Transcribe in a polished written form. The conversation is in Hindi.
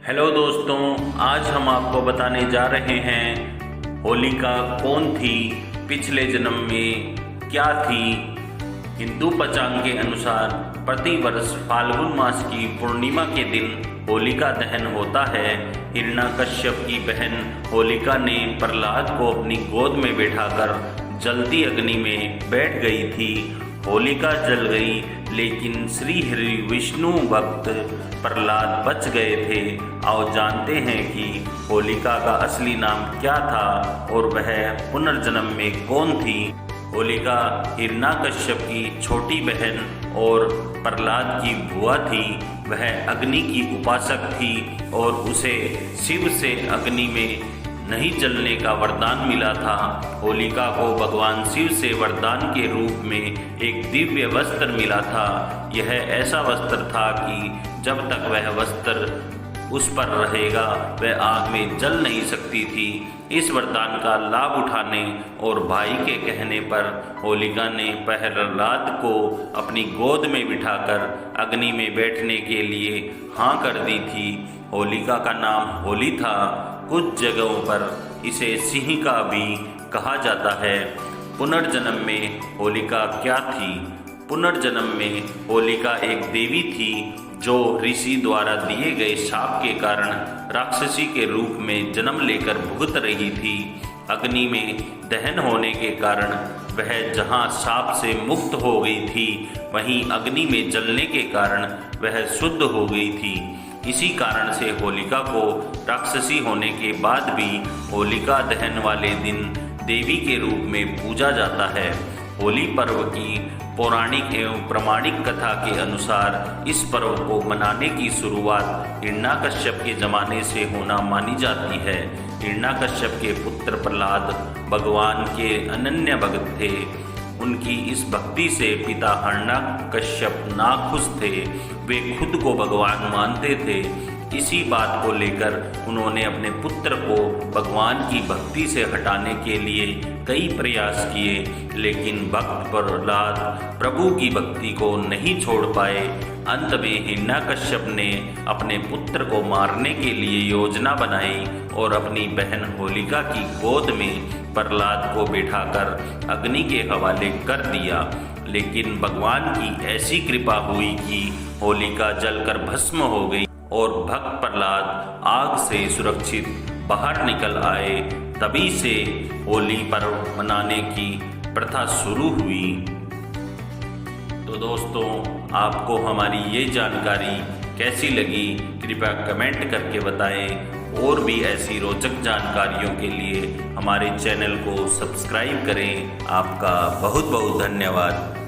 हेलो दोस्तों, आज हम आपको बताने जा रहे हैं होलिका कौन थी, पिछले जन्म में क्या थी। हिंदू पंचांग के अनुसार प्रतिवर्ष फाल्गुन मास की पूर्णिमा के दिन होलिका दहन होता है। हिरण्यकश्यप की बहन होलिका ने प्रहलाद को अपनी गोद में बैठाकर जलती अग्नि में बैठ गई थी। होलिका जल गई, लेकिन श्री हरि विष्णु भक्त प्रहलाद बच गए थे। आओ जानते हैं कि होलिका का असली नाम क्या था और वह पुनर्जन्म में कौन थी। होलिका हिरण्यकश्यप की छोटी बहन और प्रहलाद की बुआ थी। वह अग्नि की उपासक थी और उसे शिव से अग्नि में नहीं जलने का वरदान मिला था। होलिका को भगवान शिव से वरदान के रूप में एक दिव्य वस्त्र मिला था। यह ऐसा वस्त्र था कि जब तक वह वस्त्र उस पर रहेगा वह आग में जल नहीं सकती थी। इस वरदान का लाभ उठाने और भाई के कहने पर होलिका ने प्रहलाद को अपनी गोद में बिठाकर अग्नि में बैठने के लिए हाँ कर दी थी। होलिका का नाम होली था। कुछ जगहों पर इसे सिंहिका भी कहा जाता है। पुनर्जन्म में होलिका क्या थी? पुनर्जन्म में होलिका एक देवी थी जो ऋषि द्वारा दिए गए शाप के कारण राक्षसी के रूप में जन्म लेकर भुगत रही थी। अग्नि में दहन होने के कारण वह जहाँ शाप से मुक्त हो गई थी, वहीं अग्नि में जलने के कारण वह शुद्ध हो गई थी। इसी कारण से होलिका को राक्षसी होने के बाद भी होलिका दहन वाले दिन देवी के रूप में पूजा जाता है। होली पर्व की पौराणिक एवं प्रमाणिक कथा के अनुसार इस पर्व को मनाने की शुरुआत हिरण्यकश्यप के जमाने से होना मानी जाती है। हिरण्यकश्यप के पुत्र प्रहलाद भगवान के अनन्य भक्त थे। उनकी इस भक्ति से पिता हिरण्यकश्यप नाखुश थे। वे खुद को भगवान मानते थे। इसी बात को लेकर उन्होंने अपने पुत्र को भगवान की भक्ति से हटाने के लिए कई प्रयास किए, लेकिन भक्त प्रहलाद प्रभु की भक्ति को नहीं छोड़ पाए। अंत में हिरण्यकश्यप ने अपने पुत्र को मारने के लिए योजना बनाई और अपनी बहन होलिका की गोद में प्रहलाद को बैठाकर अग्नि के हवाले कर दिया। लेकिन भगवान की ऐसी कृपा हुई कि होलिका जलकर भस्म हो गई और भक्त प्रहलाद आग से सुरक्षित बाहर निकल आए। तभी से होली पर्व मनाने की प्रथा शुरू हुई। तो दोस्तों, आपको हमारी ये जानकारी कैसी लगी कृपया कमेंट करके बताएं और भी ऐसी रोचक जानकारियों के लिए हमारे चैनल को सब्सक्राइब करें। आपका बहुत बहुत धन्यवाद।